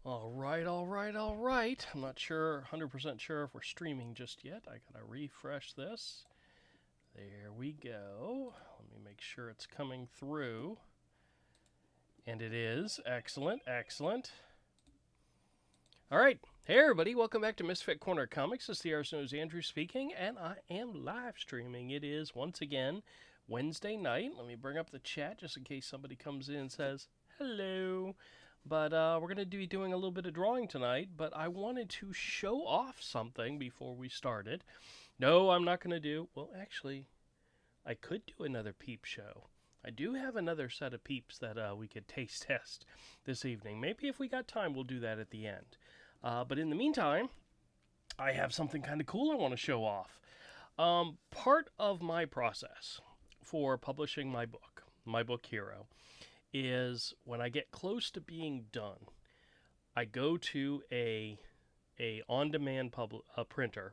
All right, all right, all right. I'm not sure, 100% sure if we're streaming just yet. I gotta refresh this. There we go. Let me make sure it's coming through. And it is. Excellent, excellent. All right. Hey, everybody. Welcome back to Misfit Corner Comics. This is the artist known as Andrew speaking, and I am live streaming. It is, once again, Wednesday night. Let me bring up the chat just in case somebody comes in and says hello. But we're going to be doing a little bit of drawing tonight, but I wanted to show off something before we started. No, I'm not going to do... Well, actually, I could do another peep show. I do have another set of peeps that we could taste test this evening. Maybe if we got time, we'll do that at the end. But in the meantime, I have something kind of cool I want to show off. Part of my process for publishing my book Hero, is when I get close to being done, I go to a on-demand printer.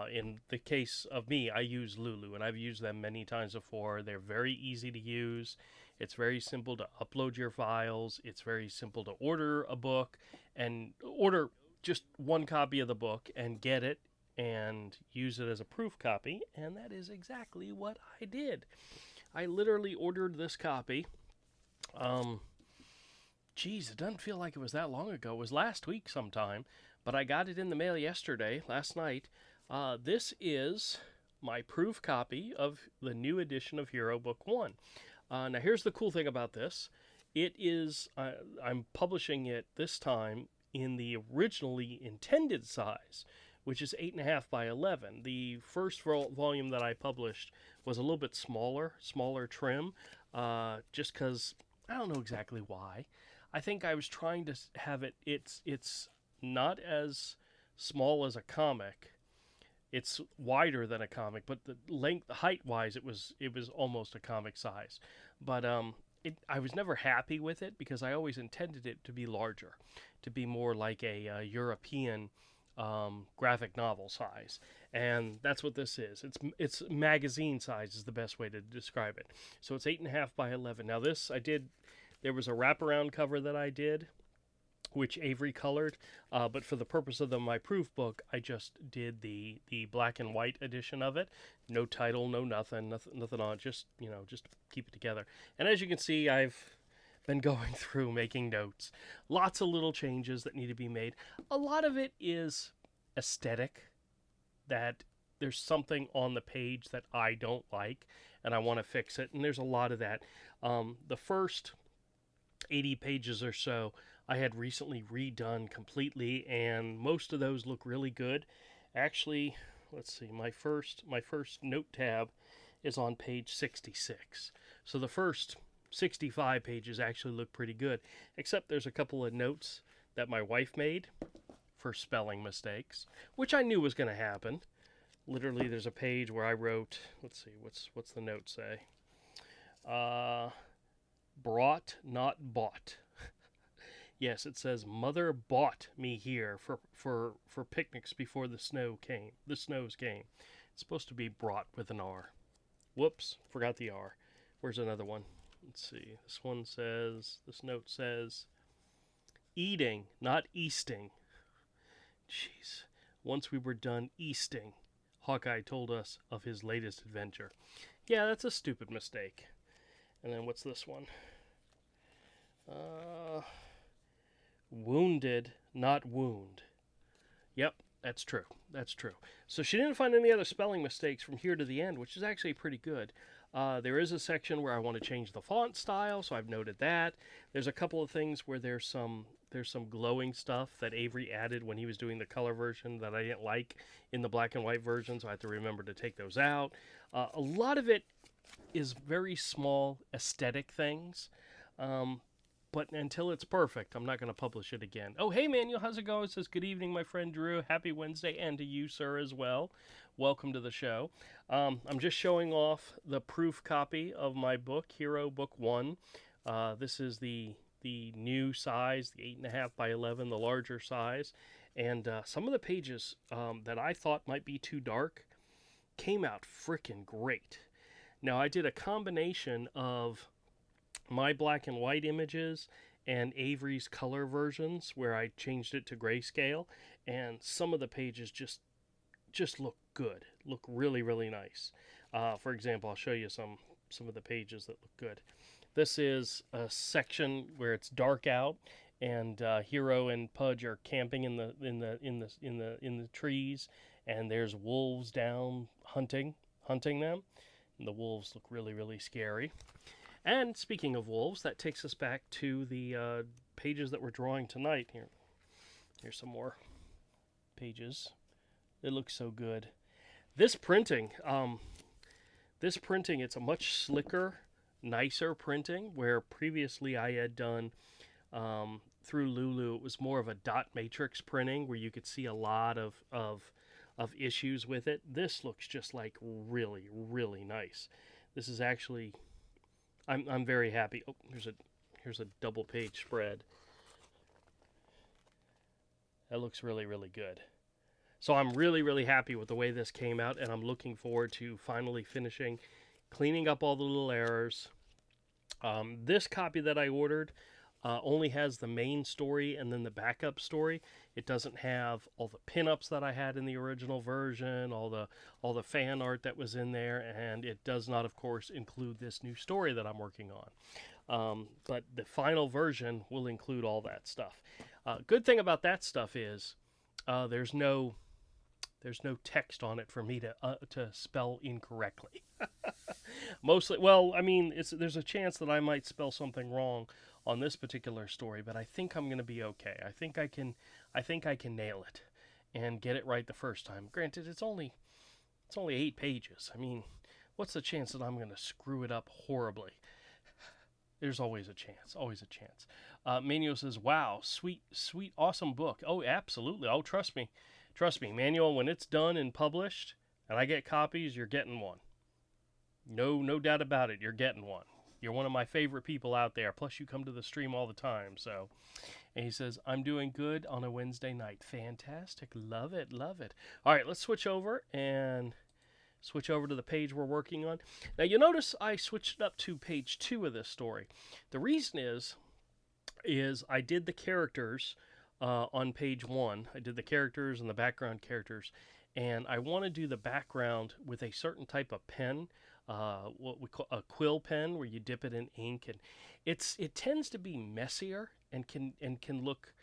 In the case of me, I use Lulu, and I've used them many times before. They're very easy to use. It's very simple to upload your files. It's very simple to order a book and order just one copy of the book and get it and use it as a proof copy. And that is exactly what I did. I literally ordered this copy. Geez, it doesn't feel like it was that long ago. It was last week sometime, but I got it in the mail last night. This is my proof copy of the new edition of Hero Book 1. Now, here's the cool thing about this. It is, I'm publishing it this time in the originally intended size, which is 8.5 by 11. The first volume that I published was a little bit smaller trim, just because I don't know exactly why. I think I was trying to have it's not as small as a comic. It's wider than a comic, but the length, height-wise, it was almost a comic size. But I was never happy with it because I always intended it to be larger, to be more like a European graphic novel size, and that's what this is. It's magazine size is the best way to describe it. So it's 8.5 by 11. Now this there was a wraparound cover that I did, which Avery colored, but for the purpose of my proof book, I just did the black and white edition of it. No title, no nothing on it, just just keep it together. And as you can see, I've been going through making notes. Lots of little changes that need to be made. A lot of it is aesthetic, that there's something on the page that I don't like and I want to fix it, and there's a lot of that. The first 80 pages or so I had recently redone completely, and most of those look really good. Actually, let's see, my first note tab is on page 66. So the first 65 pages actually look pretty good, except there's a couple of notes that my wife made for spelling mistakes, which I knew was going to happen. Literally, there's a page where I wrote, let's see, what's the note say? Brought, not bought. Yes, it says, Mother bought me here for picnics before the snows came. It's supposed to be brought with an R. Whoops, forgot the R. Where's another one? Let's see. This note says, eating, not easting. Jeez. Once we were done easting, Hawkeye told us of his latest adventure. Yeah, that's a stupid mistake. And then what's this one? Wounded, not wound. Yep, that's true. So she didn't find any other spelling mistakes from here to the end, which is actually pretty good. There is a section where I want to change the font style, so I've noted that. There's a couple of things where there's some glowing stuff that Avery added when he was doing the color version that I didn't like in the black and white version, so I have to remember to take those out. A lot of it is very small aesthetic things. But until it's perfect, I'm not going to publish it again. Oh, hey, Manuel, how's it going? It says, good evening, my friend Drew. Happy Wednesday, and to you, sir, as well. Welcome to the show. I'm just showing off the proof copy of my book, Hero Book 1. This is the new size, the 8.5 by 11, the larger size. And some of the pages that I thought might be too dark came out freaking great. Now, I did a combination of my black and white images and Avery's color versions where I changed it to grayscale, and some of the pages just look good, look really really nice. For example, I'll show you some of the pages that look good. This is a section where it's dark out, and Hero and Pudge are camping in the trees, and there's wolves down hunting them. And the wolves look really really scary. And speaking of wolves, that takes us back to the pages that we're drawing tonight. Here's some more pages. It looks so good. This printing, it's a much slicker, nicer printing, where previously I had done through Lulu, it was more of a dot matrix printing where you could see a lot of issues with it. This looks just like really, really nice. This is actually, I'm very happy. Oh, here's a double page spread. That looks really, really good. So I'm really, really happy with the way this came out, and I'm looking forward to finally finishing, cleaning up all the little errors. This copy that I ordered only has the main story and then the backup story. It doesn't have all the pinups that I had in the original version, all the fan art that was in there, and it does not, of course, include this new story that I'm working on. But the final version will include all that stuff. Good thing about that stuff is there's no text on it for me to spell incorrectly. Mostly, well, I mean, there's a chance that I might spell something wrong on this particular story, but I think I'm going to be okay. I think I can nail it and get it right the first time. Granted, it's only 8 pages. I mean, what's the chance that I'm going to screw it up horribly? There's always a chance. Always a chance. Manuel says, "Wow, sweet, awesome book." Oh, absolutely. Oh, trust me, Manuel. When it's done and published, and I get copies, you're getting one. No doubt about it. You're getting one. You're one of my favorite people out there. Plus, you come to the stream all the time. So, and he says, "I'm doing good on a Wednesday night." Fantastic. Love it. Love it. All right, let's switch over to the page we're working on. Now, you notice I switched it up to page 2 of this story. The reason is I did the characters on page 1. I did the characters and the background characters, and I want to do the background with a certain type of pen, what we call a quill pen, where you dip it in ink, and it tends to be messier and can look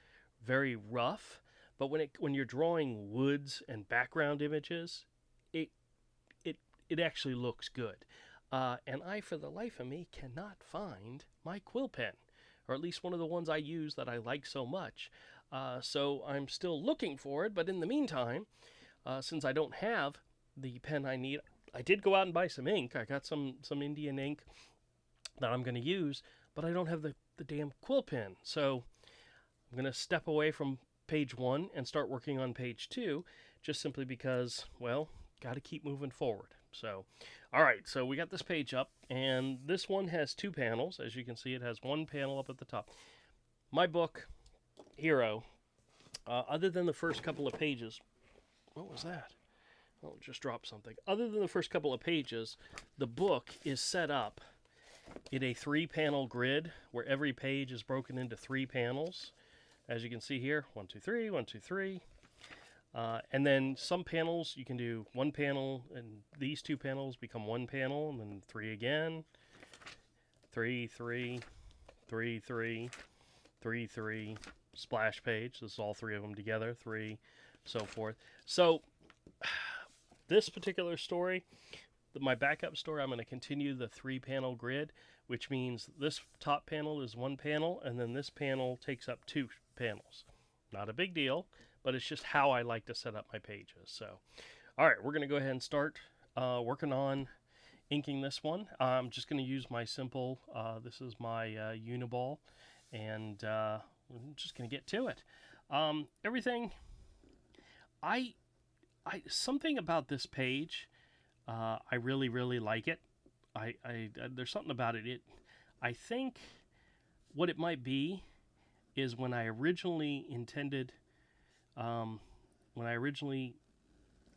very rough. But when you're drawing woods and background images, it actually looks good. And I, for the life of me, cannot find my quill pen, or at least one of the ones I use that I like so much. So I'm still looking for it, but in the meantime, since I don't have the pen I need, I did go out and buy some ink. I got some Indian ink that I'm going to use, but I don't have the damn quill pen. So I'm going to step away from page 1 and start working on page 2, just simply because, well, got to keep moving forward. So, all right, so we got this page up, and this one has 2 panels. As you can see, it has 1 panel up at the top. My book, Hero, other than the first couple of pages, what was that? Oh, it just dropped something. Other than the first couple of pages, the book is set up in a 3-panel grid where every page is broken into 3 panels. As you can see here, 1, 2, 3, 1, 2, 3. And then some panels, you can do 1 panel, and these 2 panels become 1 panel, and then 3 again. 3, 3, 3, 3, 3, 3, splash page. This is all 3 of them together, 3, so forth. So, this particular story, my backup story, I'm going to continue the 3-panel grid, which means this top panel is 1 panel, and then this panel takes up 2 panels. Not a big deal, but it's just how I like to set up my pages. So, all right, we're going to go ahead and start working on inking this one. I'm just going to use my simple, this is my Uniball, and I'm just going to get to it. Everything, something about this page, I really, really like it. There's something about it. I think what it might be is when I originally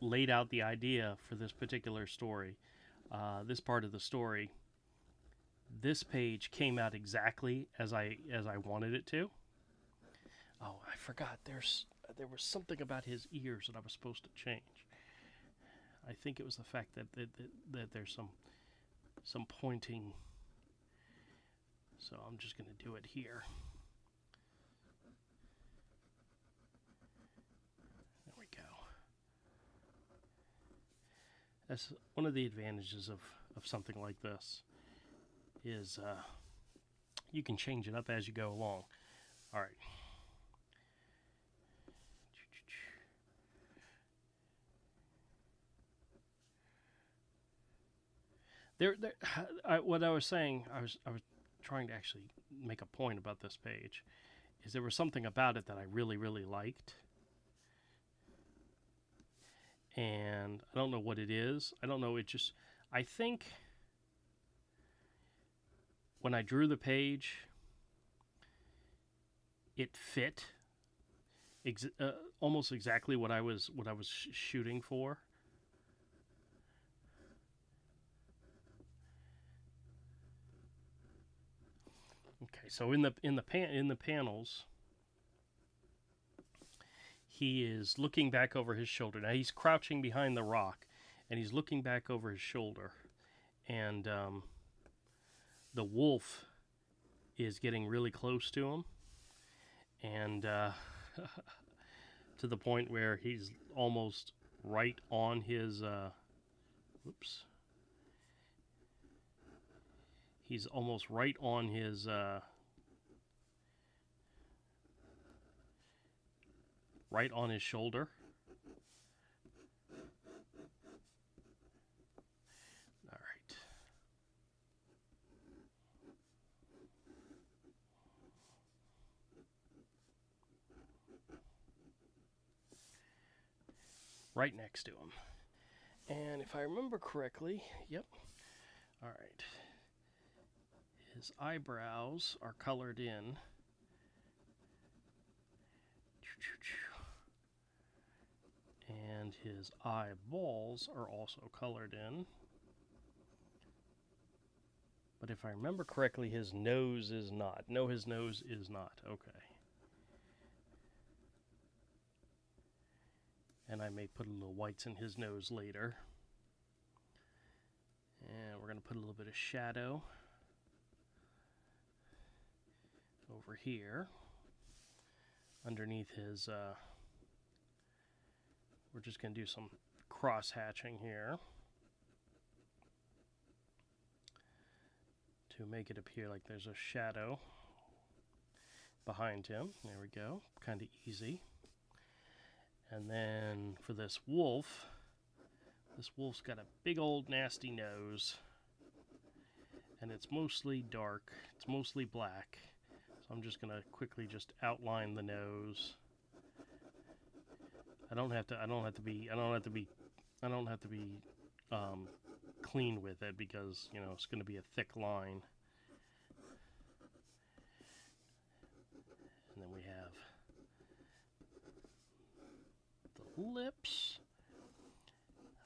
laid out the idea for this particular story, this part of the story, This page came out exactly as I wanted it to. Oh, I forgot. There was something about his ears that I was supposed to change. I think it was the fact that there's some pointing. So I'm just going to do it here. There we go. That's one of the advantages of something like this is you can change it up as you go along. All right. What I was saying, I was trying to actually make a point about this page, is there was something about it that I really, really liked. And I don't know what it is. I don't know. I think when I drew the page, it fit almost exactly what I was shooting for. Okay, so in the panels, he is looking back over his shoulder. Now he's crouching behind the rock, and he's looking back over his shoulder, and the wolf is getting really close to him, and to the point where he's almost right on his. Whoops. He's almost right on his shoulder. All right. Right next to him. And if I remember correctly, yep. All right. His eyebrows are colored in. And his eyeballs are also colored in. But if I remember correctly, his nose is not. No, his nose is not. Okay. And I may put a little whites in his nose later. And we're going to put a little bit of shadow over here underneath his we're just going to do some cross hatching here to make it appear like there's a shadow behind him. There we go. Kind of easy. And then for this wolf's got a big old nasty nose, and it's mostly dark. It's mostly black. So I'm just going to quickly just outline the nose. I don't have to be clean with it, because it's going to be a thick line. And then we have the lips.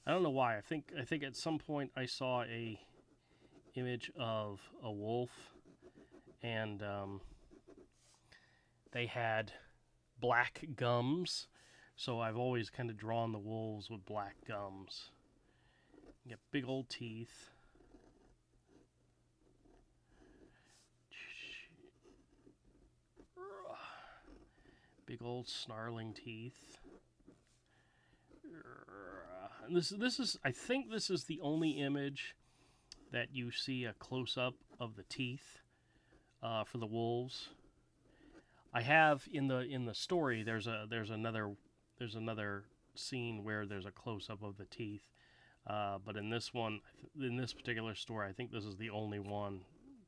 I don't know why. I think at some point I saw a image of a wolf, and they had black gums. So I've always kind of drawn the wolves with black gums. You get big old teeth. Big old snarling teeth. And this is I think this is the only image that you see a close-up of the teeth for the wolves. I have in the story there's another scene where there's a close-up of the teeth, but in this particular story, I think this is the only one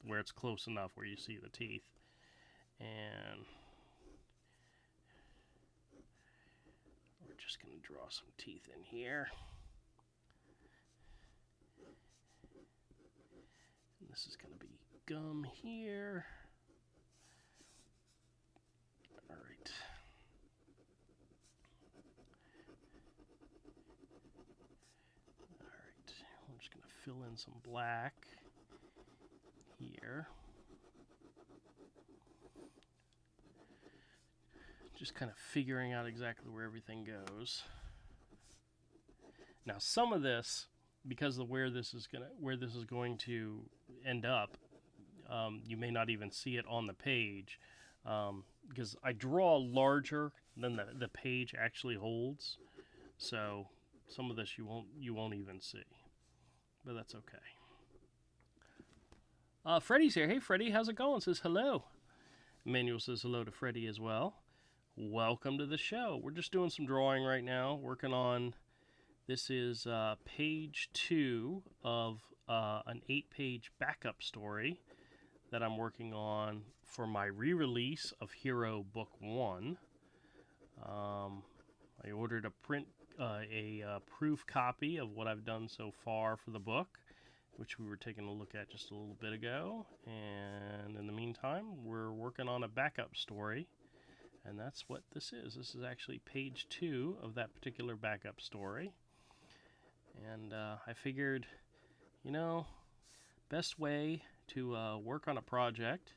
where it's close enough where you see the teeth. And we're just going to draw some teeth in here. And this is going to be gum here. All right. All right. I'm just going to fill in some black here. here. Just kind of figuring out exactly where everything goes. Now, some of this, because of where this is going to end up, you may not even see it on the page, because I draw larger than the page actually holds. So some of this you won't even see, but that's okay. Freddie's here. Hey, Freddie, how's it going? Says hello. Emmanuel says hello to Freddie as well. Welcome to the show. We're just doing some drawing right now, working on, this is page 2 of an 8-page backup story that I'm working on for my re-release of Hero Book 1. I ordered a proof copy of what I've done so far for the book, which we were taking a look at just a little bit ago. And in the meantime, we're working on a backup story, and that's what this is. This is actually page 2 of that particular backup story. And I figured, best way to work on a project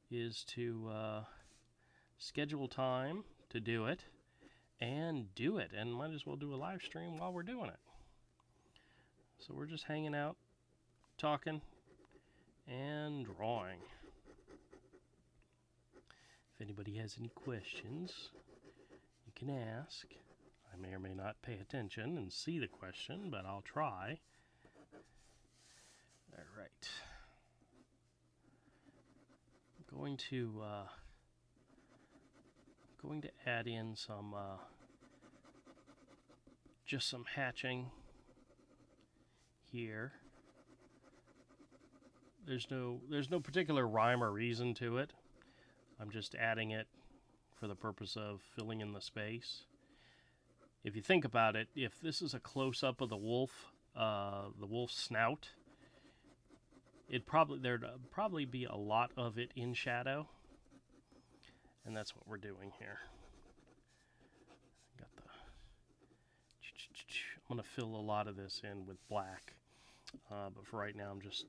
is to schedule time to do it, and do it, and might as well do a live stream while we're doing it. So we're just hanging out, talking, and drawing. If anybody has any questions, you can ask. I may or may not pay attention and see the question, but I'll try. All right. I'm going to add in some just some hatching here. There's no particular rhyme or reason to it. I'm just adding it for the purpose of filling in the space. If you think about it, if this is a close-up of the wolf's snout, there'd probably be a lot of it in shadow. And that's what we're doing here. I'm going to fill a lot of this in with black. But for right now, I'm just...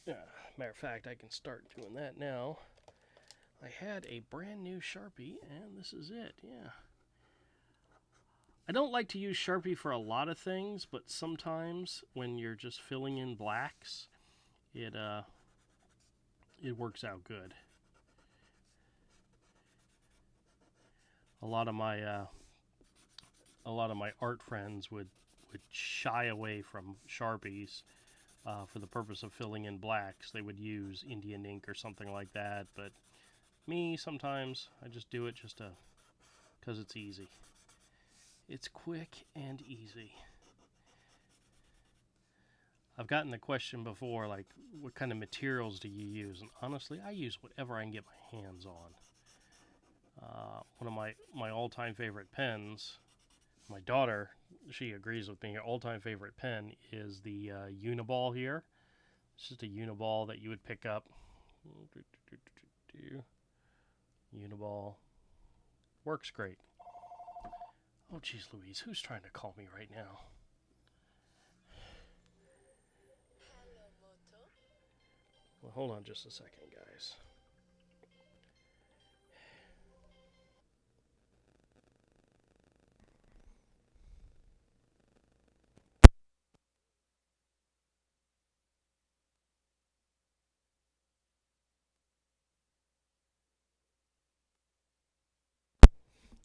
matter of fact, I can start doing that now. I had a brand new Sharpie, and this is it, yeah. I don't like to use Sharpie for a lot of things, but sometimes when you're just filling in blacks, it works out good. A lot of my art friends would shy away from Sharpies for the purpose of filling in blacks. They would use Indian ink or something like that, but me, sometimes I just do it just because it's easy. It's quick and easy. I've gotten the question before, like, what kind of materials do you use? And honestly, I use whatever I can get my hands on. One of my all-time favorite pens, my daughter, she agrees with me, her all-time favorite pen is the Uniball here. It's just a Uniball that you would pick up. Uniball. Works great. Oh, geez Louise, who's trying to call me right now? Well, hold on just a second, guys.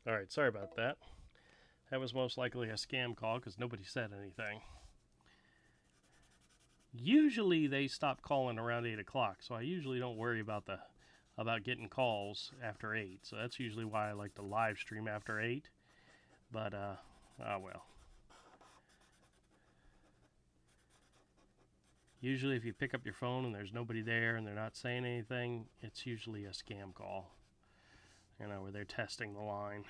All right, sorry about that. That was most likely a scam call because nobody said anything. Usually they stop calling around 8 o'clock, so I usually don't worry about getting calls after 8. So that's usually why I like to live stream after 8. But oh well. Usually if you pick up your phone and there's nobody there and they're not saying anything, it's usually a scam call. Where they're testing the line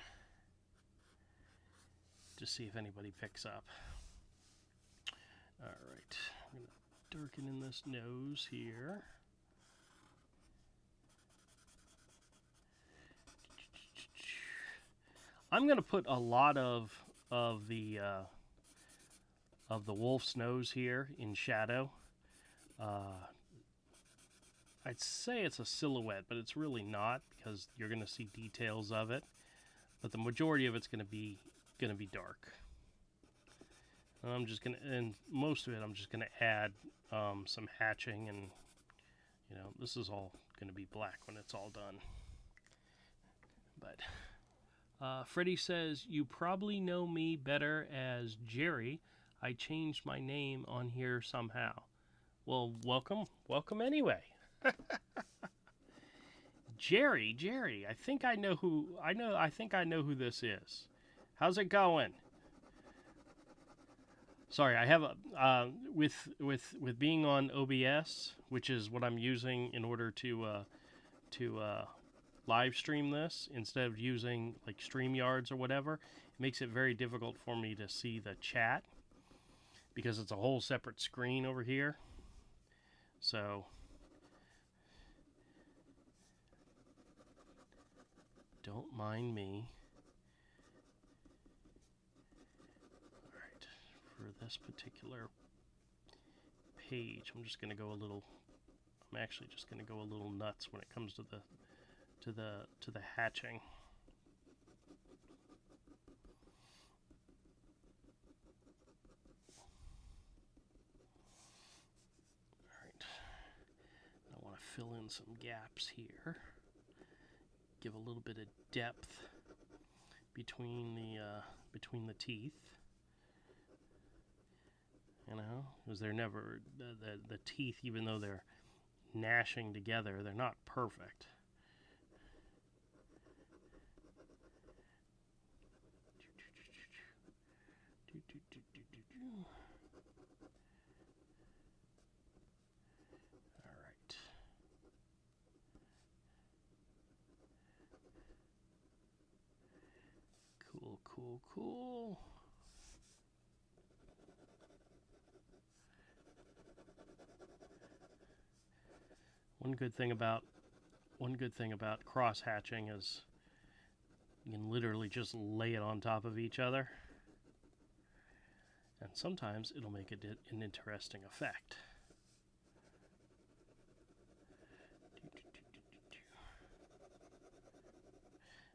to see if anybody picks up. All right, I'm going to darken in this nose here. I'm going to put a lot of the wolf's nose here in shadow. I'd say it's a silhouette, but it's really not because you're going to see details of it. But the majority of it's going to be dark. And I'm just going to, and most of it, I'm just going to add some hatching, and you know, this is all going to be black when it's all done. But Freddie says, you probably know me better as Jerry. I changed my name on here somehow. Well, welcome anyway. Jerry, I think I know who this is. How's it going? Sorry, I have a with being on OBS, which is what I'm using in order to live stream this instead of using like StreamYards or whatever. It makes it very difficult for me to see the chat because it's a whole separate screen over here. So don't mind me. All right, for this particular page, I'm just going to go a little. I'm actually just going to go a little nuts when it comes to the hatching. All right, I want to fill in some gaps here. Give a little bit of depth between the teeth. You know, because they're never the teeth, even though they're gnashing together, they're not perfect. All right. Cool. One good thing about cross hatching is you can literally just lay it on top of each other, and sometimes it'll make it an interesting effect.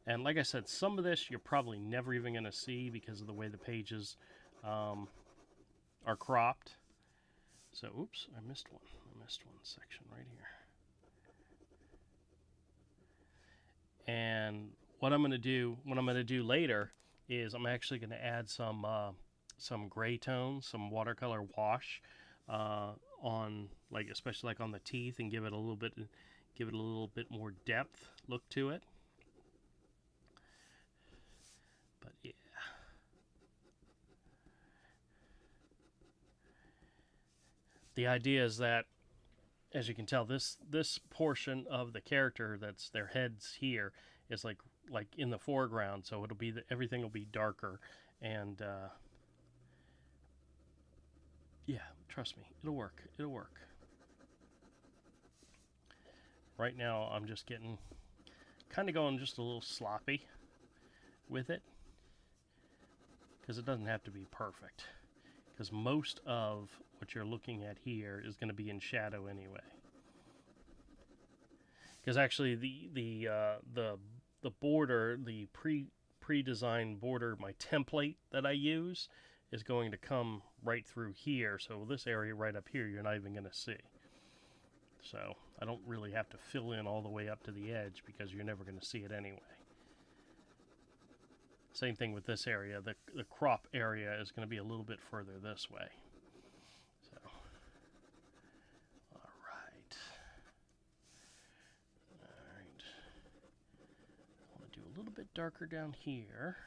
And like I said, some of this you're probably never even going to see because of the way the pages are cropped. So, oops, I missed one section right here. And what I'm going to do later is I'm actually going to add some gray tones, some watercolor wash on, like, especially like on the teeth, and give it a little bit more depth look to it. But yeah. The idea is that, as you can tell, this portion of the character, that's their heads here, is like in the foreground, so it'll be everything will be darker, and yeah, trust me, it'll work. Right now, I'm just kind of going just a little sloppy with it, because it doesn't have to be perfect, because most of what you're looking at here is going to be in shadow anyway. Because actually the border, the pre-designed border, my template that I use, is going to come right through here. So this area right up here, you're not even going to see. So I don't really have to fill in all the way up to the edge because you're never going to see it anyway. Same thing with this area. The crop area is going to be a little bit further this way. So, all right. I want to do a little bit darker down here.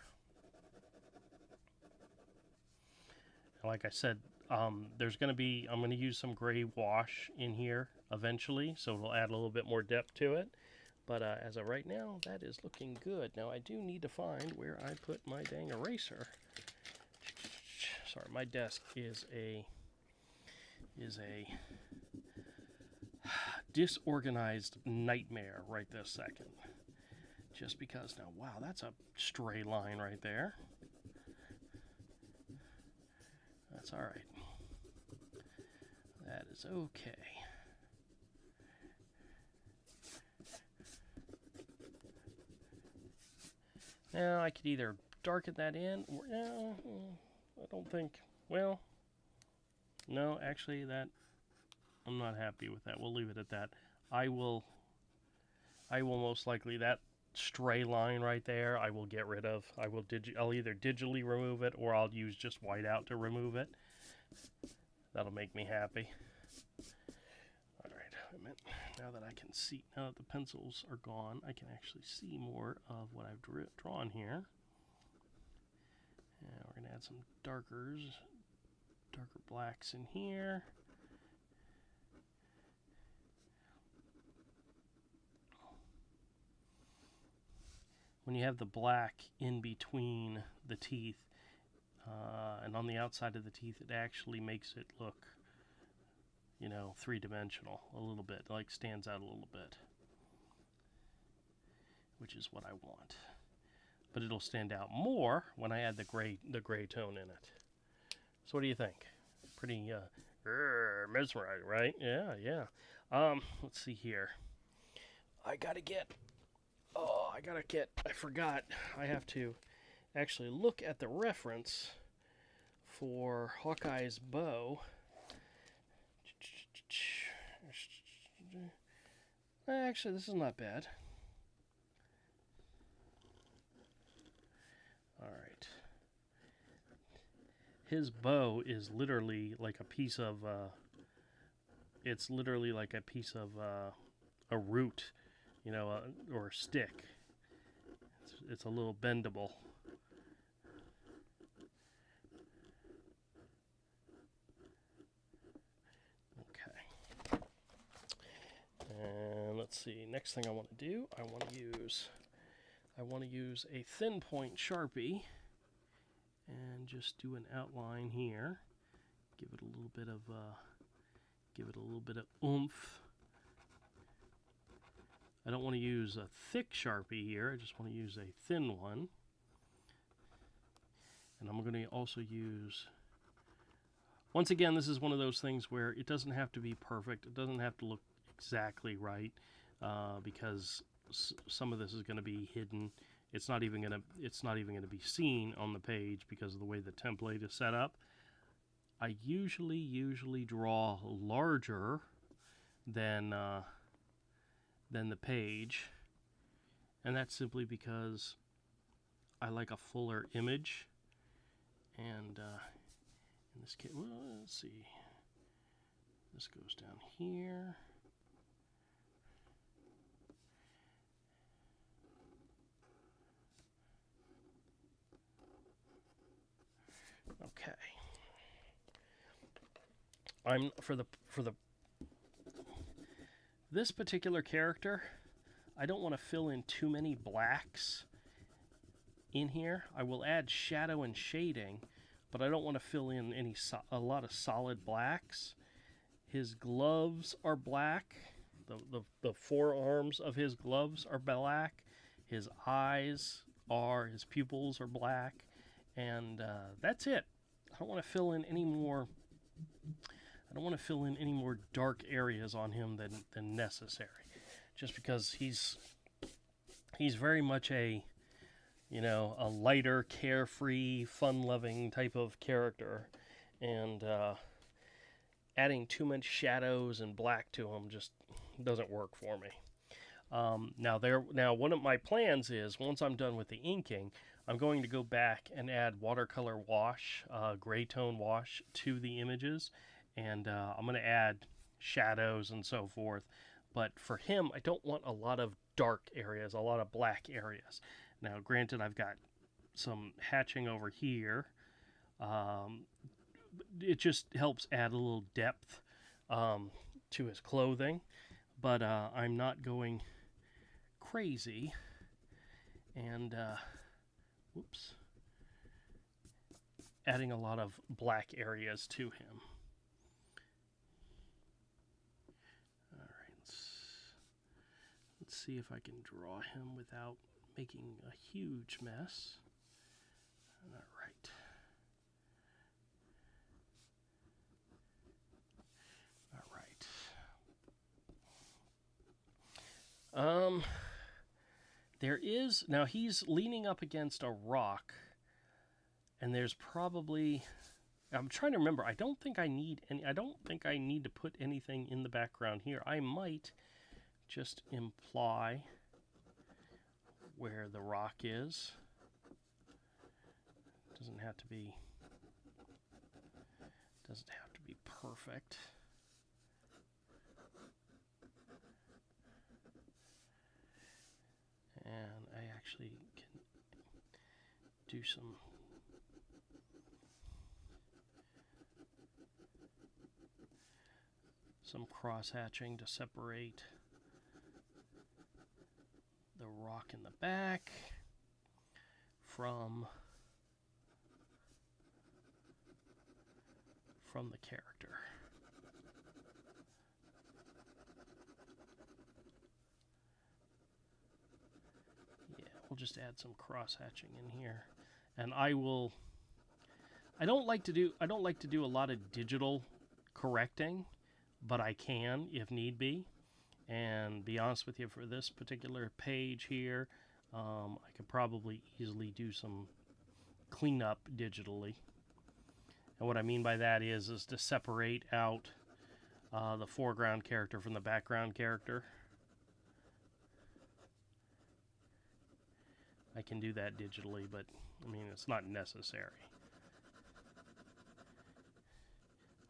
And like I said, I'm going to use some gray wash in here eventually, so it'll add a little bit more depth to it. But as of right now, that is looking good. Now I do need to find where I put my dang eraser. Sorry, my desk is a disorganized nightmare right this second. Just because now, wow, that's a stray line right there. That's all right. That is okay. Now I could either darken that in, or I don't think. Well, no, actually, that I'm not happy with that. We'll leave it at that. I will. I will most likely that stray line right there. I will get rid of. I'll either digitally remove it or I'll use just whiteout to remove it. That'll make me happy. All right. Now that I can see, now that the pencils are gone, I can actually see more of what I've drawn here. And we're gonna add some darker blacks in here. When you have the black in between the teeth and on the outside of the teeth, it actually makes it look, you know, three-dimensional a little bit, like stands out a little bit, which is what I want. But it'll stand out more when I add the gray tone in it. So what do you think? Pretty mesmerizing, right? Yeah. Let's see here. I forgot. I have to actually look at the reference for Hawkeye's bow. Actually, this is not bad. All right. His bow is literally like a piece of, it's literally like a piece of a root, you know, or a stick. It's a little bendable. Okay. And let's see. Next thing I want to do, I want to use a thin point Sharpie and just do an outline here. Give it a little bit of oomph. I don't want to use a thick Sharpie here. I just want to use a thin one. And I'm going to also use, once again, this is one of those things where it doesn't have to be perfect. It doesn't have to look exactly right because some of this is going to be hidden. It's not even going to be seen on the page because of the way the template is set up. I usually draw larger than the page, and that's simply because I like a fuller image. And in this case, well, let's see. This goes down here. Okay. I'm for this particular character, I don't want to fill in too many blacks in here. I will add shadow and shading, but I don't want to fill in a lot of solid blacks. His gloves are black. The forearms of his gloves are black. His pupils are black, and that's it. I don't want to fill in any more. I don't want to fill in any more dark areas on him than necessary, just because he's very much a lighter, carefree, fun-loving type of character, and adding too much shadows and black to him just doesn't work for me. Now one of my plans is, once I'm done with the inking, I'm going to go back and add watercolor wash, gray tone wash to the images, and I'm going to add shadows and so forth. But for him, I don't want a lot of dark areas, a lot of black areas. Now, granted, I've got some hatching over here. It just helps add a little depth to his clothing, but I'm not going crazy. And, adding a lot of black areas to him. All right, let's see if I can draw him without making a huge mess. All right. There is, now he's leaning up against a rock, and there's probably, I'm trying to remember, I don't think I need to put anything in the background here. I might just imply where the rock is. Doesn't have to be perfect. And I actually can do some cross hatching to separate the rock in the back from the character. Yeah, we'll just add some cross hatching in here. And I don't like to do a lot of digital correcting, but I can if need be. And be honest with you, for this particular page here, I could probably easily do some cleanup digitally. And what I mean by that is to separate out the foreground character from the background character. I can do that digitally, but I mean, it's not necessary.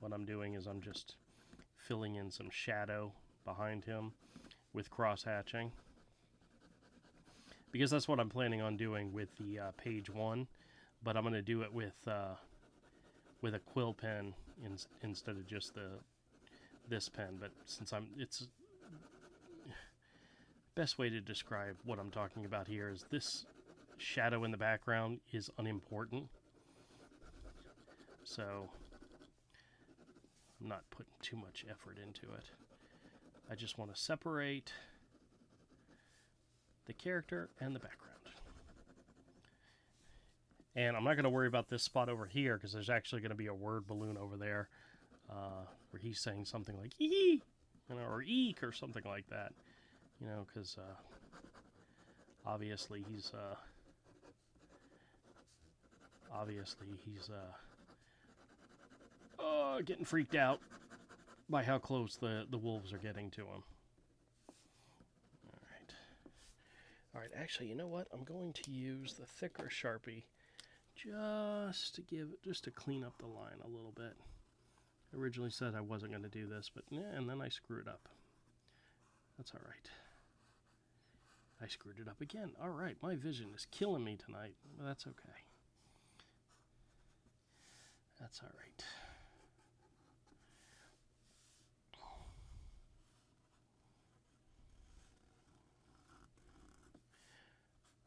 What I'm doing is I'm just filling in some shadow behind him with cross hatching, because that's what I'm planning on doing with the page 1, but I'm going to do it with a quill pen instead of just this pen. But since it's best way to describe what I'm talking about here is this shadow in the background is unimportant, so I'm not putting too much effort into it. I just want to separate the character and the background. And I'm not going to worry about this spot over here, because there's actually going to be a word balloon over there where he's saying something like "ee," or "eek" or something like that. Because obviously he's getting freaked out by how close the wolves are getting to him. All right. Actually, you know what? I'm going to use the thicker Sharpie just to clean up the line a little bit. I originally said I wasn't going to do this, but yeah, and then I screwed up. That's all right. I screwed it up again. All right, my vision is killing me tonight. But that's okay. That's all right.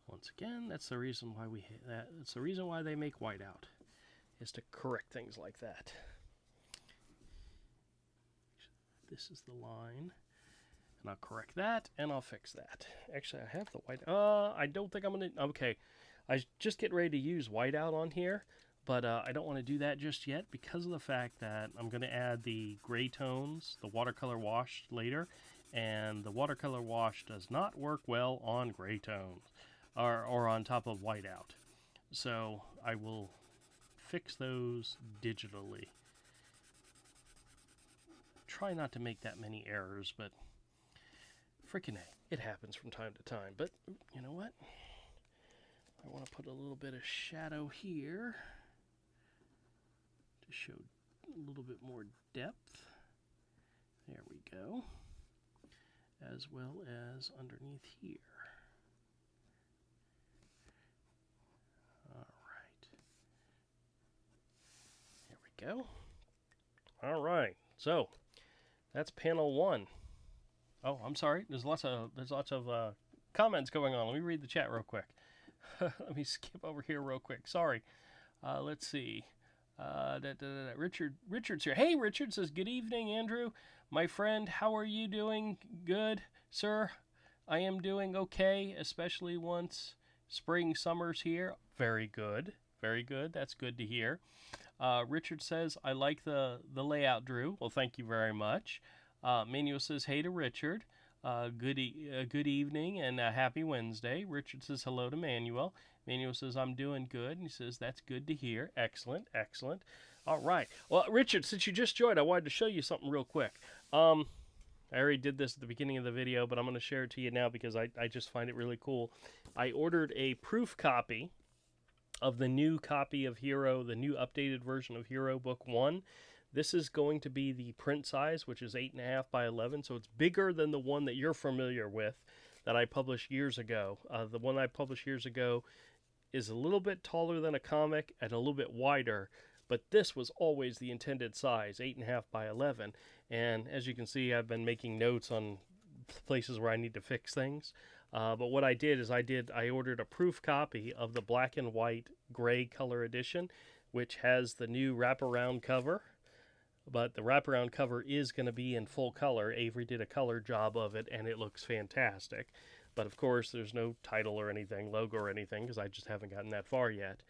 Once again, that's the reason why that's the reason why they make whiteout, is to correct things like that. This is the line, and I'll correct that, and I'll fix that. Actually, I have the white. I don't think I'm gonna. Okay, I just get ready to use whiteout on here, but I don't want to do that just yet because of the fact that I'm going to add the gray tones, the watercolor wash later, and the watercolor wash does not work well on gray tones or on top of whiteout. So I will fix those digitally. Try not to make that many errors, but freaking A, it happens from time to time. But you know what? I want to put a little bit of shadow here to show a little bit more depth. There we go. As well as underneath here. All right. There we go. All right. So that's panel 1. Oh, I'm sorry. There's lots of comments going on. Let me read the chat real quick. Let me skip over here real quick. Sorry. Let's see. Richard's here. Hey, Richard says, good evening, Andrew. My friend, how are you doing? Good, sir. I am doing okay, especially once summer's here. Very good. Very good. That's good to hear. Richard says, I like the layout, Drew. Well, thank you very much. Manuel says, hey to Richard. Good evening and happy Wednesday. Richard says hello to Manuel. Manuel says I'm doing good, and he says that's good to hear. Excellent, excellent. All right. Well, Richard, since you just joined, I wanted to show you something real quick. I already did this at the beginning of the video, but I'm going to share it to you now because I just find it really cool. I ordered a proof copy of the new copy of Hero, the new updated version of Hero Book 1. This is going to be the print size, which is 8.5 by 11, so it's bigger than the one that you're familiar with that I published years ago. The one I published years ago is a little bit taller than a comic and a little bit wider, but this was always the intended size, 8.5 by 11. And as you can see, I've been making notes on places where I need to fix things. But what I did is I ordered a proof copy of the black and white gray color edition, which has the new wraparound cover. But the wraparound cover is going to be in full color. Avery did a color job of it, and it looks fantastic. But of course, there's no title or anything, logo or anything, because I just haven't gotten that far yet.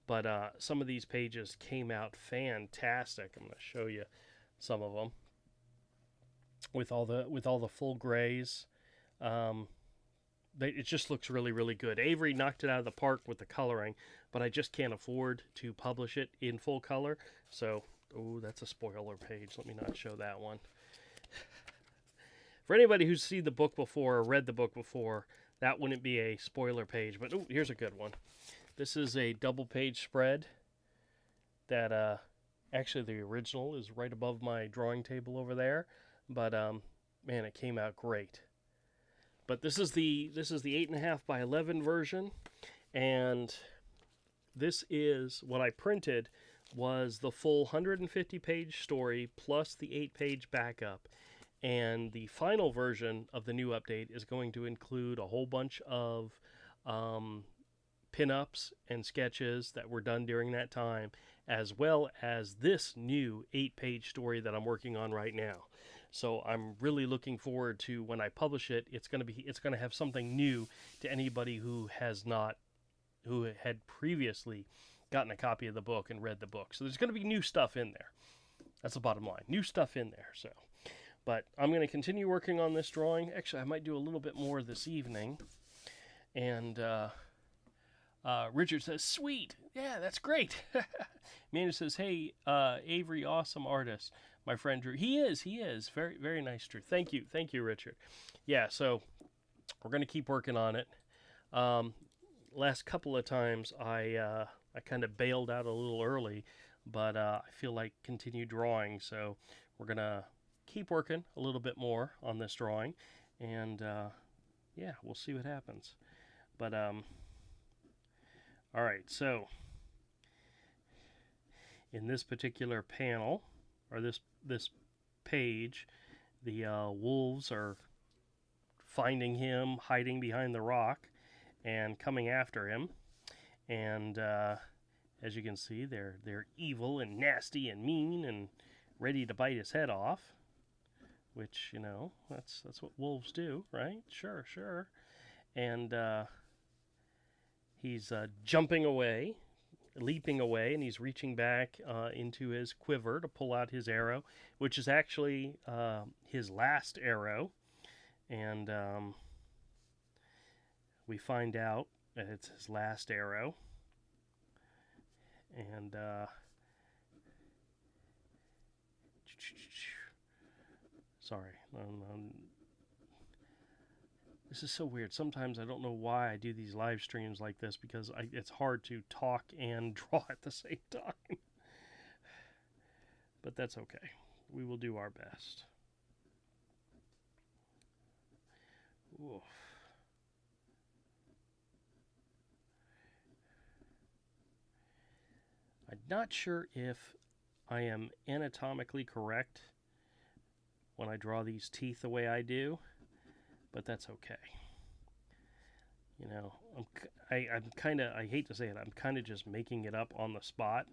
But some of these pages came out fantastic. I'm going to show you some of them with all the full grays. It just looks really, really good. Avery knocked it out of the park with the coloring, but I just can't afford to publish it in full color. So, oh, that's a spoiler page. Let me not show that one. For anybody who's seen the book before or read the book before, that wouldn't be a spoiler page. But oh, here's a good one. This is a double page spread that actually the original is right above my drawing table over there. But man, it came out great. But this is the 8.5 by 11 version, and this is what I printed was the full 150-page story plus the 8-page backup. And the final version of the new update is going to include a whole bunch of pinups and sketches that were done during that time, as well as this new 8-page story that I'm working on right now. So I'm really looking forward to when I publish it. It's going to have something new to anybody who had previously gotten a copy of the book and read the book. So there's going to be new stuff in there. That's the bottom line. New stuff in there. So, but I'm going to continue working on this drawing. Actually, I might do a little bit more this evening. And Richard says, "Sweet, yeah, that's great." Amanda says, "Hey, Avery, awesome artist." My friend Drew, he is very, very nice, Drew. Thank you, Richard. Yeah, so we're gonna keep working on it. Last couple of times I kind of bailed out a little early, but I feel like continue drawing, so we're gonna keep working a little bit more on this drawing, and yeah, we'll see what happens. But all right, so in this particular panel, or this page, the wolves are finding him hiding behind the rock and coming after him, and as you can see, they're evil and nasty and mean and ready to bite his head off, which, you know, that's what wolves do, right? Sure. And he's jumping away, leaping away, and he's reaching back into his quiver to pull out his arrow, which is actually his last arrow. And we find out that it's his last arrow. And sorry, this is so weird. Sometimes I don't know why I do these live streams like this, because it's hard to talk and draw at the same time. But that's okay. We will do our best. Oof. I'm not sure if I am anatomically correct when I draw these teeth the way I do, but that's okay. You know, I'm kind of, I hate to say it, I'm kind of just making it up on the spot,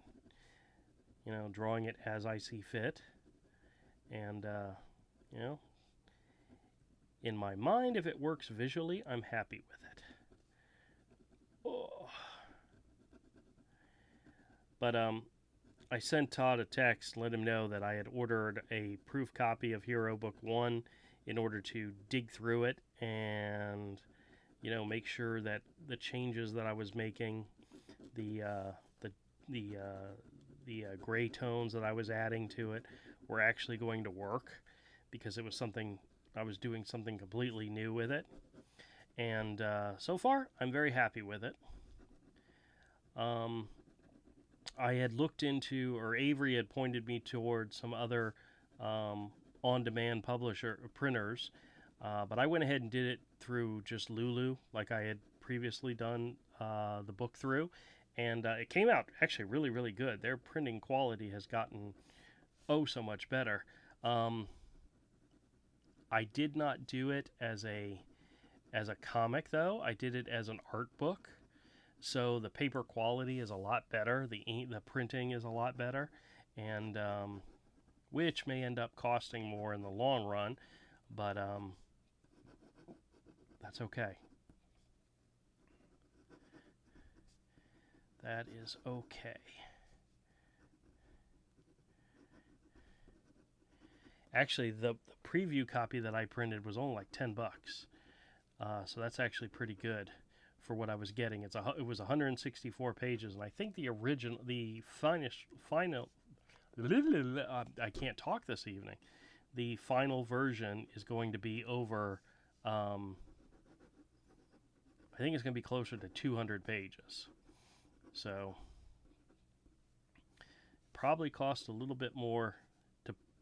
you know, drawing it as I see fit. And, you know, in my mind, if it works visually, I'm happy with it. Oh. But, I sent Todd a text and let him know that I had ordered a proof copy of Hero Book 1 in order to dig through it and, make sure that the changes that I was making, the the gray tones that I was adding to it, were actually going to work, because it was something I was doing something completely new with it. And so far, I'm very happy with it. Um, I had looked into, or Avery had pointed me towards some other on-demand publisher printers, but I went ahead and did it through just Lulu, like I had previously done the book through, and it came out actually really, really good. Their printing quality has gotten so much better. Um, I did not do it as a comic though. I did it as an art book. So the paper quality is a lot better. The printing is a lot better, and which may end up costing more in the long run, but that's okay. That is okay. Actually, the preview copy that I printed was only like $10, so that's actually pretty good for what I was getting. It was 164 pages, and I think the final. I can't talk this evening. The final version is going to be over. I think it's going to be closer to 200 pages. So probably cost a little bit more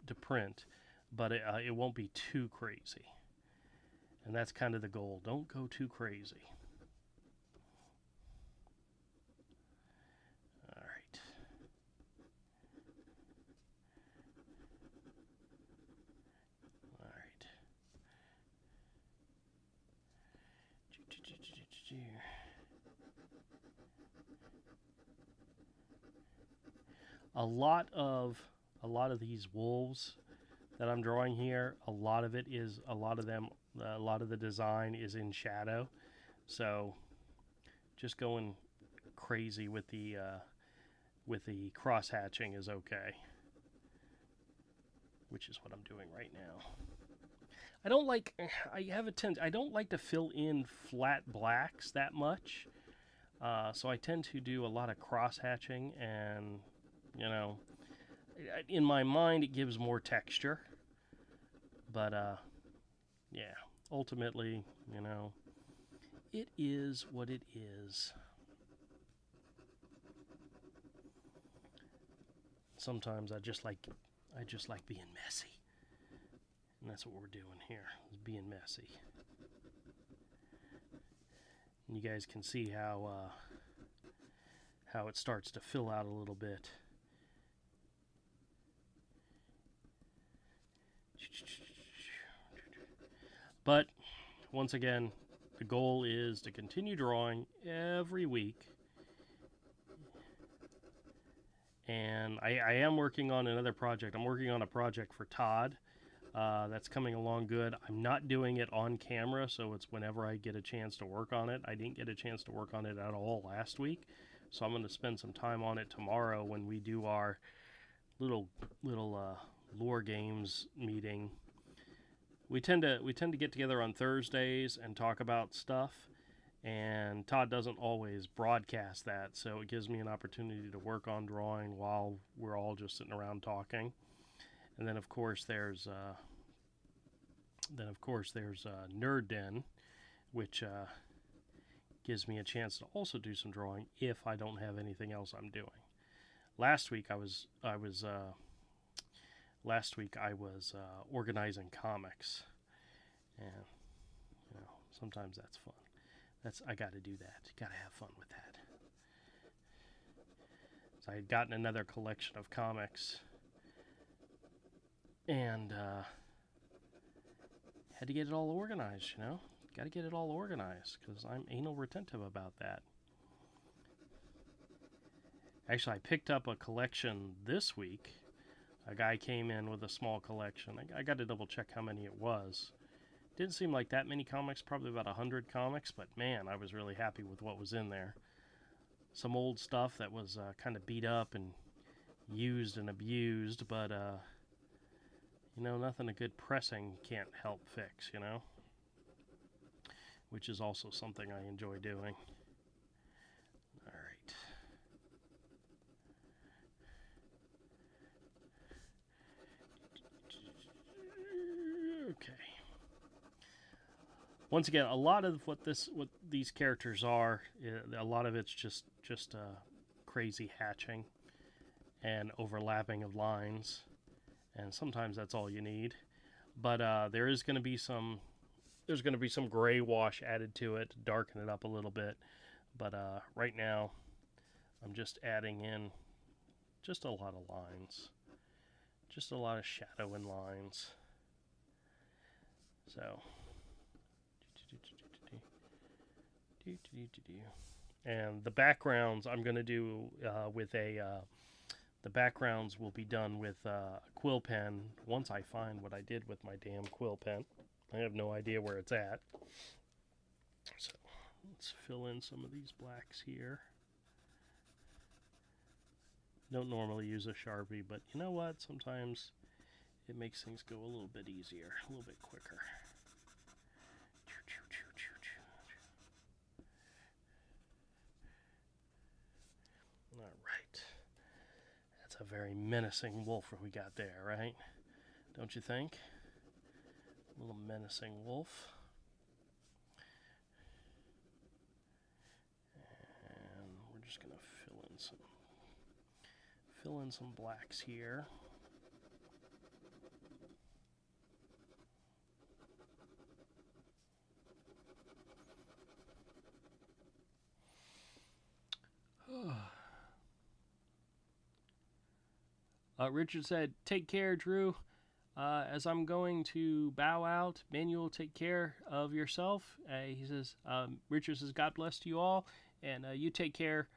to print, but it won't be too crazy. And that's kind of the goal. Don't go too crazy. All right. All right. A lot of a lot of these wolves that I'm drawing here, a lot of the design is in shadow. So just going crazy with the cross hatching is okay, which is what I'm doing right now. I don't like. I don't like to fill in flat blacks that much. So I tend to do a lot of cross hatching, and in my mind it gives more texture. But yeah, ultimately, it is what it is. Sometimes I just like being messy, and that's what we're doing here, is being messy. And you guys can see how it starts to fill out a little bit. But once again, the goal is to continue drawing every week. And I am working on another project. I'm working on a project for Todd that's coming along good. I'm not doing it on camera, so it's whenever I get a chance to work on it. I didn't get a chance to work on it at all last week, so I'm going to spend some time on it tomorrow when we do our little lore games meeting. We tend to get together on Thursdays and talk about stuff, and Todd doesn't always broadcast that, so it gives me an opportunity to work on drawing while we're all just sitting around talking. And then of course there's Nerd Den, which gives me a chance to also do some drawing if I don't have anything else I'm doing. Last week I was organizing comics, and sometimes that's fun. I got to do that. Got to have fun with that. So I had gotten another collection of comics, and had to get it all organized. Got to get it all organized because I'm anal retentive about that. Actually, I picked up a collection this week. A guy came in with a small collection. I got to double check how many it was. Didn't seem like that many comics, probably about 100 comics, but man, I was really happy with what was in there. Some old stuff that was kind of beat up and used and abused, but You know, nothing a good pressing can't help fix, you know? Which is also something I enjoy doing. Alright. Okay. Once again, a lot of what these characters are, a lot of it's just crazy hatching and overlapping of lines, and sometimes that's all you need. But there is going to be some gray wash added to it to darken it up a little bit. But right now, I'm just adding in just a lot of lines, just a lot of shadow and lines. So. And the backgrounds I'm going to do with the backgrounds will be done with a quill pen once I find what I did with my damn quill pen. I have no idea where it's at. So let's fill in some of these blacks here. Don't normally use a Sharpie, but you know what? Sometimes it makes things go a little bit easier, a little bit quicker. Alright. That's a very menacing wolf we got there, right? Don't you think? A little menacing wolf. And we're just going to fill in some blacks here. Richard said, "Take care, Drew. As I'm going to bow out, Manuel, take care of yourself." He says, Richard says, "God bless you all, and you take care."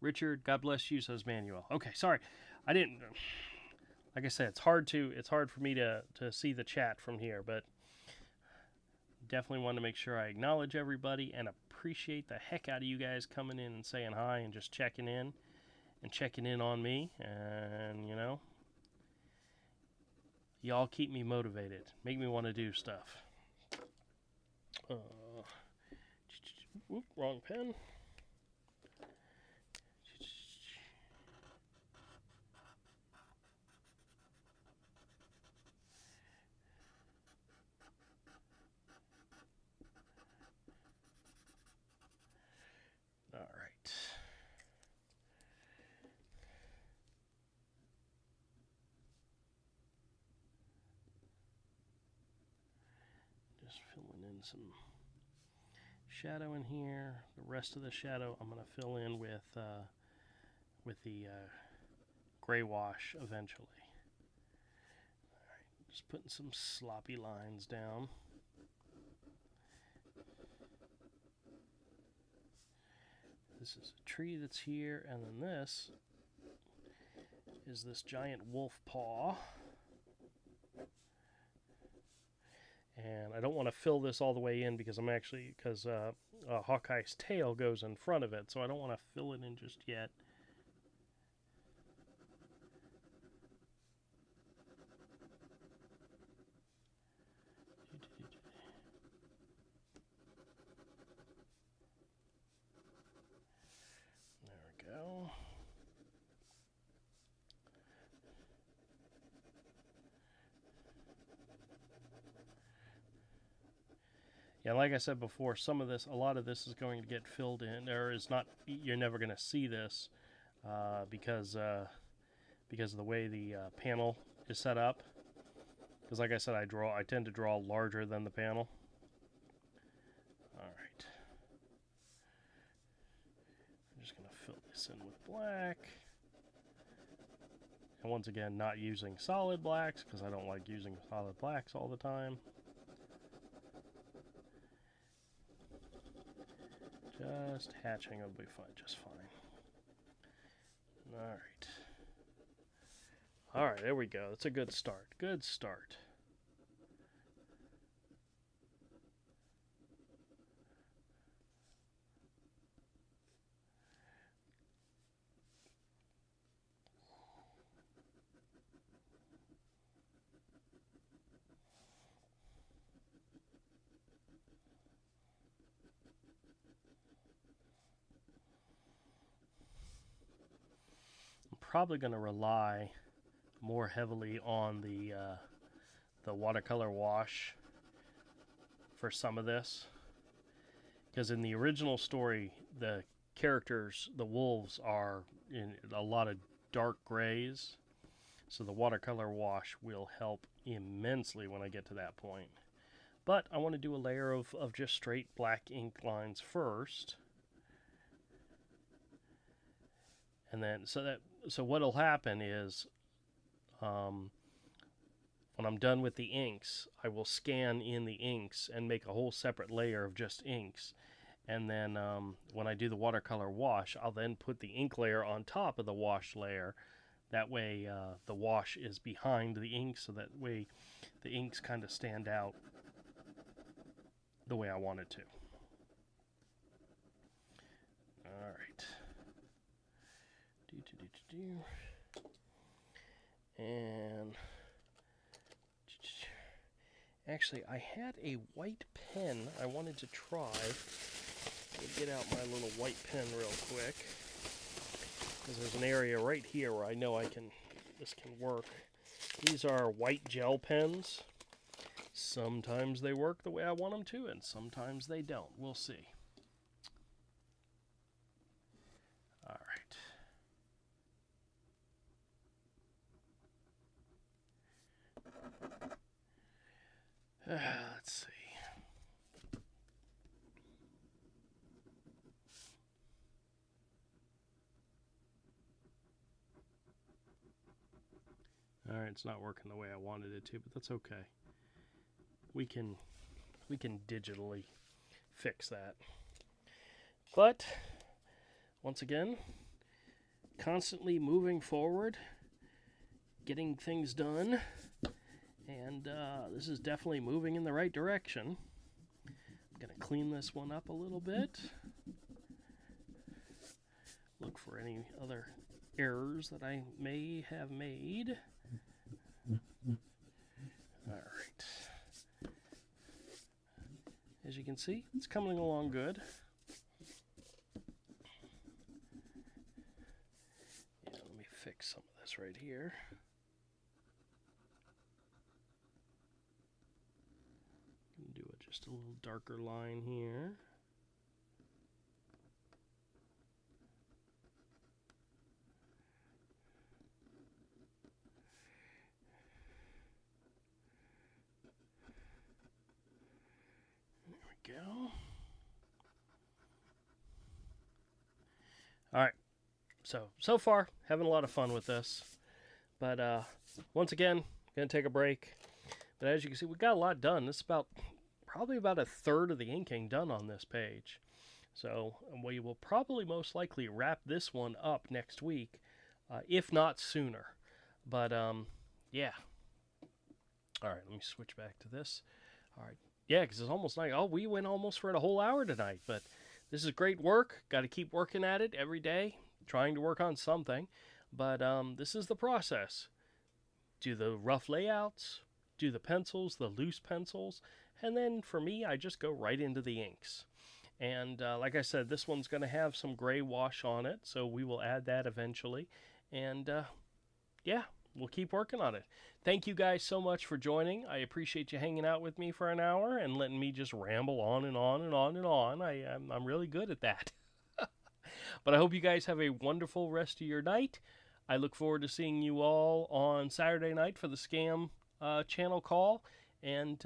Richard, God bless you, says Manuel. Okay, sorry, I didn't. Like I said, it's hard for me to see the chat from here, but definitely want to make sure I acknowledge everybody and appreciate the heck out of you guys coming in and saying hi and just checking in on me, and you know, y'all keep me motivated, make me want to do stuff. Whoop, wrong pen. All right. Just filling in some shadow in here. The rest of the shadow I'm going to fill in with the gray wash eventually. All right, just putting some sloppy lines down. This is a tree that's here, and then this is this giant wolf paw. And I don't want to fill this all the way in because Hawkeye's tail goes in front of it, so I don't want to fill it in just yet. There we go. Yeah, like I said before, a lot of this is going to get filled in. You're never going to see this because of the way the panel is set up. Because like I said, I tend to draw larger than the panel. All right. I'm just going to fill this in with black. And once again, not using solid blacks because I don't like using solid blacks all the time. Just hatching will be fine, just fine. All right. All right, there we go. That's a good start. Good start. probably going to rely more heavily on the watercolor wash for some of this, because in the original story, the characters, the wolves, are in a lot of dark grays, so the watercolor wash will help immensely when I get to that point. But I want to do a layer of just straight black ink lines first. And then, so what'll happen is, when I'm done with the inks, I will scan in the inks and make a whole separate layer of just inks. And then when I do the watercolor wash, I'll then put the ink layer on top of the wash layer. That way the wash is behind the ink, so that way the inks kind of stand out the way I want it to. All right. And actually, I had a white pen I wanted to try. Let me get out my little white pen real quick, because there's an area right here where I know this can work. These are white gel pens. Sometimes they work the way I want them to, and sometimes they don't. We'll see. All right. Let's see. All right, it's not working the way I wanted it to, but that's okay. We can digitally fix that. But once again, constantly moving forward, getting things done, and this is definitely moving in the right direction. I'm going to clean this one up a little bit. Look for any other errors that I may have made. All right. As you can see, it's coming along good. Yeah, let me fix some of this right here. Do just a little darker line here. Go. All right, so far having a lot of fun with this, but once again gonna take a break. But as you can see, we got a lot done. This is probably about a third of the inking done on this page, so we will probably most likely wrap this one up next week, if not sooner. But yeah. All right, let me switch back to this. All right. Yeah, because it's almost like, we went almost for a whole hour tonight. But this is great work. Got to keep working at it every day, trying to work on something. But this is the process. Do the rough layouts, do the pencils, the loose pencils, and then for me, I just go right into the inks. And like I said, this one's going to have some gray wash on it, so we will add that eventually. And yeah, we'll keep working on it. Thank you guys so much for joining. I appreciate you hanging out with me for an hour and letting me just ramble on and on and on and on. I'm really good at that. But I hope you guys have a wonderful rest of your night. I look forward to seeing you all on Saturday night for the Scam channel call. And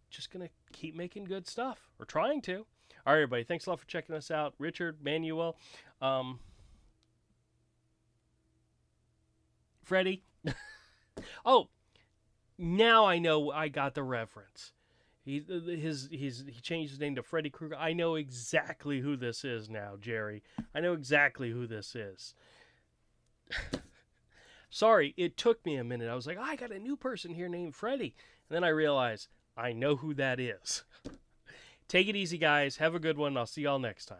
just going to keep making good stuff. Or trying to. All right, everybody. Thanks a lot for checking us out. Richard, Manuel, Freddie. Oh, now I know I got the reference. He changed his name to Freddy Krueger. I know exactly who this is now, Jerry. I know exactly who this is. Sorry, it took me a minute. I was like, I got a new person here named Freddy. And then I realized I know who that is. Take it easy, guys. Have a good one. I'll see y'all next time.